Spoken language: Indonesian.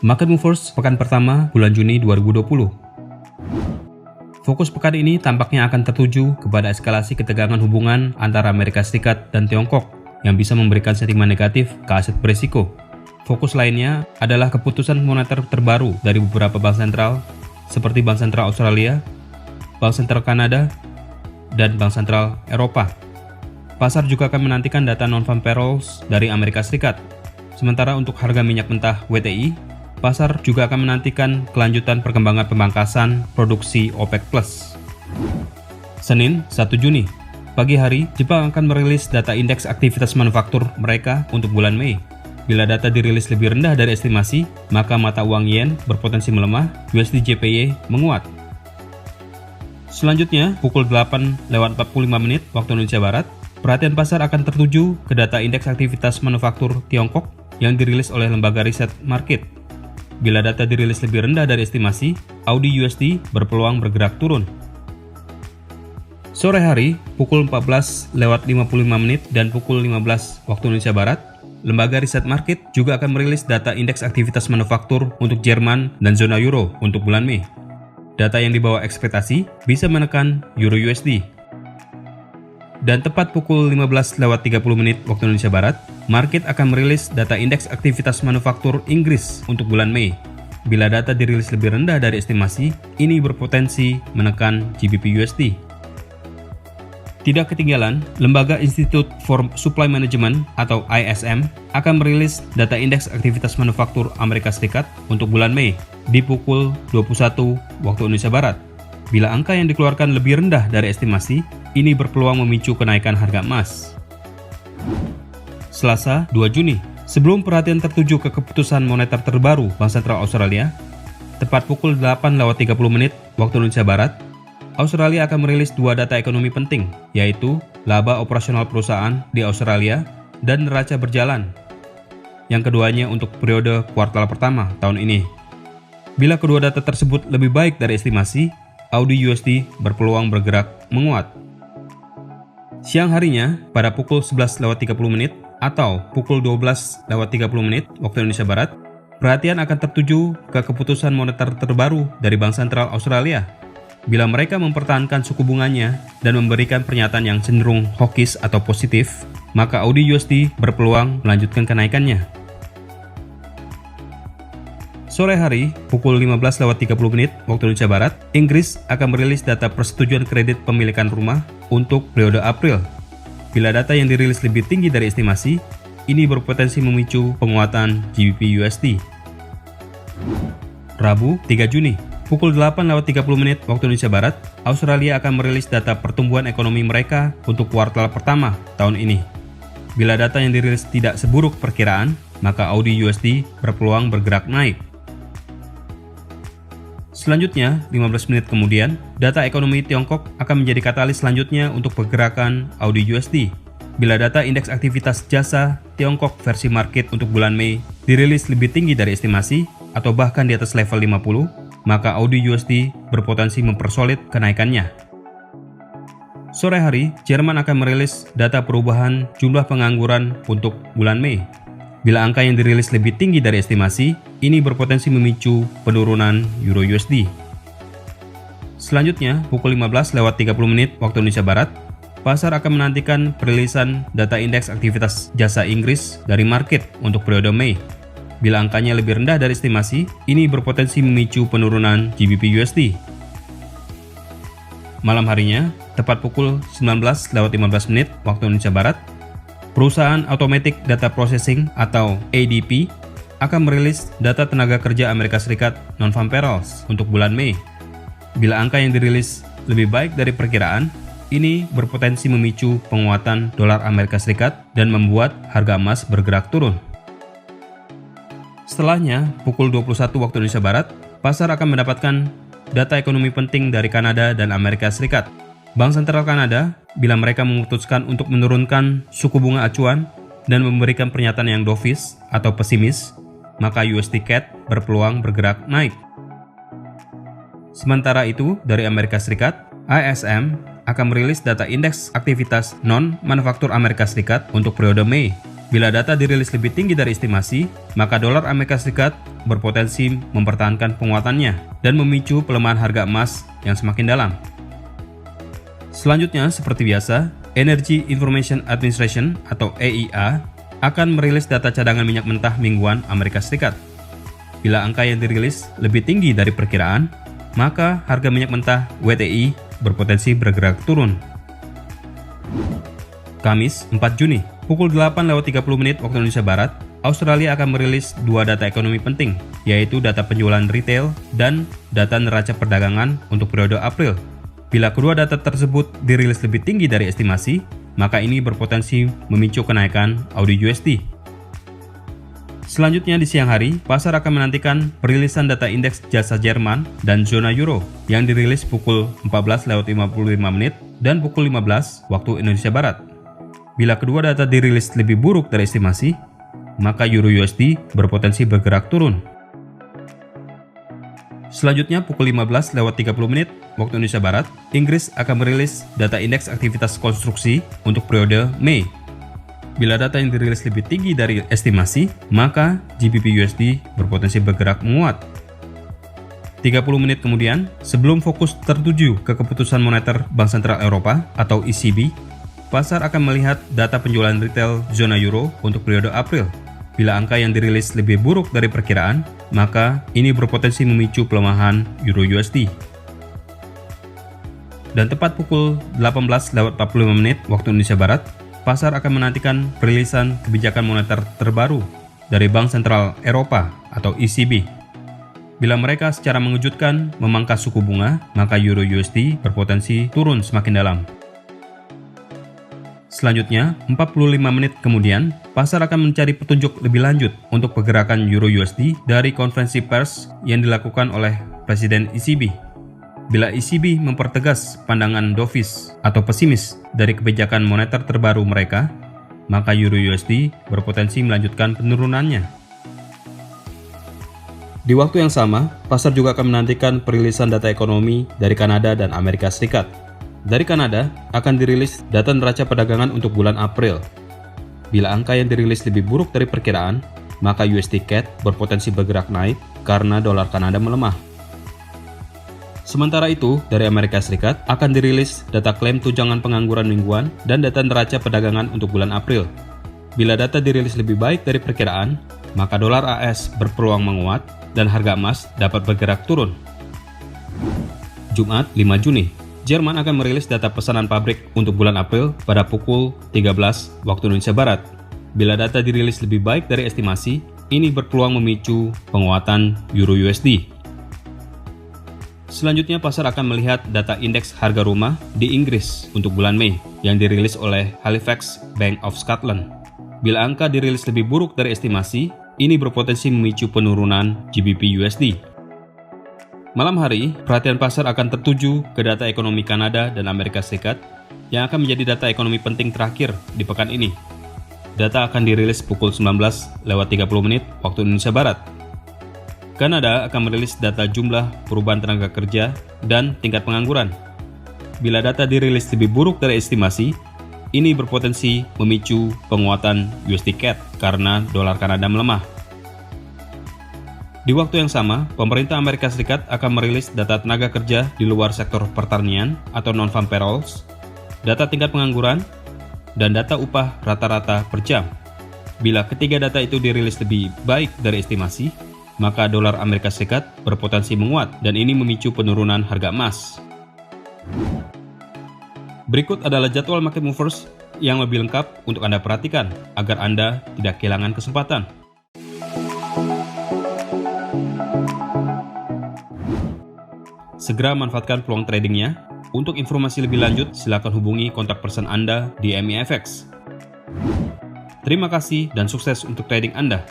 Market Movers pekan pertama bulan Juni 2020. Fokus pekan ini tampaknya akan tertuju kepada eskalasi ketegangan hubungan antara Amerika Serikat dan Tiongkok yang bisa memberikan sentimen negatif ke aset berisiko. Fokus lainnya adalah keputusan moneter terbaru dari beberapa bank sentral seperti Bank Sentral Australia, Bank Sentral Kanada, dan Bank Sentral Eropa. Pasar juga akan menantikan data non-farm payrolls dari Amerika Serikat. Sementara untuk harga minyak mentah WTI, pasar juga akan menantikan kelanjutan perkembangan pemangkasan produksi OPEC+. Senin, 1 Juni. Pagi hari, Jepang akan merilis data indeks aktivitas manufaktur mereka untuk bulan Mei. Bila data dirilis lebih rendah dari estimasi, maka mata uang yen berpotensi melemah, USD JPY menguat. Selanjutnya, pukul 8:45 waktu Indonesia Barat, perhatian pasar akan tertuju ke data indeks aktivitas manufaktur Tiongkok yang dirilis oleh lembaga riset Markit. Bila data dirilis lebih rendah dari estimasi, AUD/USD berpeluang bergerak turun. Sore hari, pukul 14:55 dan pukul 15 waktu Indonesia Barat, lembaga riset Markit juga akan merilis data indeks aktivitas manufaktur untuk Jerman dan zona Euro untuk bulan Mei. Data yang dibawa ekspektasi bisa menekan Euro/USD. Dan tepat pukul 15:30 waktu Indonesia Barat, Markit akan merilis data indeks aktivitas manufaktur Inggris untuk bulan Mei. Bila data dirilis lebih rendah dari estimasi, ini berpotensi menekan GBP/USD. Tidak ketinggalan, Lembaga Institute for Supply Management atau ISM akan merilis data indeks aktivitas manufaktur Amerika Serikat untuk bulan Mei di pukul 21 waktu Indonesia Barat. Bila angka yang dikeluarkan lebih rendah dari estimasi, ini berpeluang memicu kenaikan harga emas. Selasa, 2 Juni. Sebelum perhatian tertuju ke keputusan moneter terbaru Bank Sentral Australia, tepat pukul 8:30 waktu Indonesia Barat, Australia akan merilis dua data ekonomi penting, yaitu laba operasional perusahaan di Australia dan neraca berjalan. Yang keduanya untuk periode kuartal pertama tahun ini. Bila kedua data tersebut lebih baik dari estimasi, AUD/USD berpeluang bergerak menguat. Siang harinya, pada pukul 11:30 atau pukul 12:30 waktu Indonesia Barat, perhatian akan tertuju ke keputusan moneter terbaru dari Bank Sentral Australia. Bila mereka mempertahankan suku bunganya dan memberikan pernyataan yang cenderung hawkish atau positif, maka AUD/USD berpeluang melanjutkan kenaikannya. Sore hari, pukul 15:30 waktu Indonesia Barat, Inggris akan merilis data persetujuan kredit pemilikan rumah untuk periode April. Bila data yang dirilis lebih tinggi dari estimasi, ini berpotensi memicu penguatan GBP/USD. Rabu, 3 Juni. Pukul 8:30 waktu Indonesia Barat, Australia akan merilis data pertumbuhan ekonomi mereka untuk kuartal pertama tahun ini. Bila data yang dirilis tidak seburuk perkiraan, maka AUD/USD berpeluang bergerak naik. Selanjutnya, 15 menit kemudian, data ekonomi Tiongkok akan menjadi katalis selanjutnya untuk pergerakan AUD/USD. Bila data indeks aktivitas jasa Tiongkok versi Markit untuk bulan Mei dirilis lebih tinggi dari estimasi atau bahkan di atas level 50, maka AUD/USD berpotensi mempersolid kenaikannya. Sore hari, Jerman akan merilis data perubahan jumlah pengangguran untuk bulan Mei. Bila angka yang dirilis lebih tinggi dari estimasi, ini berpotensi memicu penurunan Euro/USD. Selanjutnya, pukul 15:30 waktu Indonesia Barat, pasar akan menantikan perilisan data indeks aktivitas jasa Inggris dari Markit untuk periode Mei. Bila angkanya lebih rendah dari estimasi, ini berpotensi memicu penurunan GBP/USD. Malam harinya, tepat pukul 19:15 waktu Indonesia Barat, perusahaan Automatic Data Processing atau ADP akan merilis data tenaga kerja Amerika Serikat non-farm payrolls untuk bulan Mei. Bila angka yang dirilis lebih baik dari perkiraan, ini berpotensi memicu penguatan dolar Amerika Serikat dan membuat harga emas bergerak turun. Setelahnya, pukul 21 waktu Indonesia Barat, pasar akan mendapatkan data ekonomi penting dari Kanada dan Amerika Serikat. Bank Sentral Kanada, bila mereka memutuskan untuk menurunkan suku bunga acuan dan memberikan pernyataan yang dovish atau pesimis, maka USD CAD berpeluang bergerak naik. Sementara itu, dari Amerika Serikat, ISM akan merilis data indeks aktivitas non-manufaktur Amerika Serikat untuk periode Mei. Bila data dirilis lebih tinggi dari estimasi, maka dolar Amerika Serikat berpotensi mempertahankan penguatannya dan memicu pelemahan harga emas yang semakin dalam. Selanjutnya, seperti biasa, Energy Information Administration atau EIA akan merilis data cadangan minyak mentah mingguan Amerika Serikat. Bila angka yang dirilis lebih tinggi dari perkiraan, maka harga minyak mentah WTI berpotensi bergerak turun. Kamis, 4 Juni, pukul 8.30 waktu Indonesia Barat, Australia akan merilis dua data ekonomi penting, yaitu data penjualan retail dan data neraca perdagangan untuk periode April. Bila kedua data tersebut dirilis lebih tinggi dari estimasi, maka ini berpotensi memicu kenaikan AUD/USD. Selanjutnya di siang hari, pasar akan menantikan perilisan data indeks jasa Jerman dan zona Euro yang dirilis pukul 14.55 dan pukul 15 waktu Indonesia Barat. Bila kedua data dirilis lebih buruk dari estimasi, maka Euro/USD berpotensi bergerak turun. Selanjutnya pukul 15.30 waktu Indonesia Barat, Inggris akan merilis data indeks aktivitas konstruksi untuk periode Mei. Bila data yang dirilis lebih tinggi dari estimasi, maka GBP/USD berpotensi bergerak menguat. 30 menit kemudian, sebelum fokus tertuju ke keputusan moneter Bank Sentral Eropa atau ECB, pasar akan melihat data penjualan retail zona Euro untuk periode April. Bila angka yang dirilis lebih buruk dari perkiraan, maka ini berpotensi memicu pelemahan Euro/USD. Dan tepat pukul 18.45 waktu Indonesia Barat, pasar akan menantikan perilisan kebijakan moneter terbaru dari Bank Sentral Eropa atau ECB. Bila mereka secara mengejutkan memangkas suku bunga, maka Euro/USD berpotensi turun semakin dalam. Selanjutnya, 45 menit kemudian, pasar akan mencari petunjuk lebih lanjut untuk pergerakan Euro/USD dari konferensi pers yang dilakukan oleh Presiden ECB. Bila ECB mempertegas pandangan dovish atau pesimis dari kebijakan moneter terbaru mereka, maka Euro/USD berpotensi melanjutkan penurunannya. Di waktu yang sama, pasar juga akan menantikan perilisan data ekonomi dari Kanada dan Amerika Serikat. Dari Kanada akan dirilis data neraca perdagangan untuk bulan April. Bila angka yang dirilis lebih buruk dari perkiraan, maka USD CAD berpotensi bergerak naik karena dolar Kanada melemah. Sementara itu, dari Amerika Serikat akan dirilis data klaim tunjangan pengangguran mingguan dan data neraca perdagangan untuk bulan April. Bila data dirilis lebih baik dari perkiraan, maka dolar AS berpeluang menguat dan harga emas dapat bergerak turun. Jumat, 5 Juni. Jerman akan merilis data pesanan pabrik untuk bulan April pada pukul 13 waktu Indonesia Barat. Bila data dirilis lebih baik dari estimasi, ini berpeluang memicu penguatan Euro/USD. Selanjutnya, pasar akan melihat data indeks harga rumah di Inggris untuk bulan Mei yang dirilis oleh Halifax Bank of Scotland. Bila angka dirilis lebih buruk dari estimasi, ini berpotensi memicu penurunan GBP/USD. Malam hari, perhatian pasar akan tertuju ke data ekonomi Kanada dan Amerika Serikat yang akan menjadi data ekonomi penting terakhir di pekan ini. Data akan dirilis pukul 19.30 waktu Indonesia Barat. Kanada akan merilis data jumlah perubahan tenaga kerja dan tingkat pengangguran. Bila data dirilis lebih buruk dari estimasi, ini berpotensi memicu penguatan USD CAD karena dolar Kanada melemah. Di waktu yang sama, pemerintah Amerika Serikat akan merilis data tenaga kerja di luar sektor pertanian atau non-farm payrolls, data tingkat pengangguran, dan data upah rata-rata per jam. Bila ketiga data itu dirilis lebih baik dari estimasi, maka dolar Amerika Serikat berpotensi menguat dan ini memicu penurunan harga emas. Berikut adalah jadwal market movers yang lebih lengkap untuk Anda perhatikan agar Anda tidak kehilangan kesempatan. Segera manfaatkan peluang tradingnya. Untuk informasi lebih lanjut, silakan hubungi kontak person Anda di MIFX. Terima kasih dan sukses untuk trading Anda.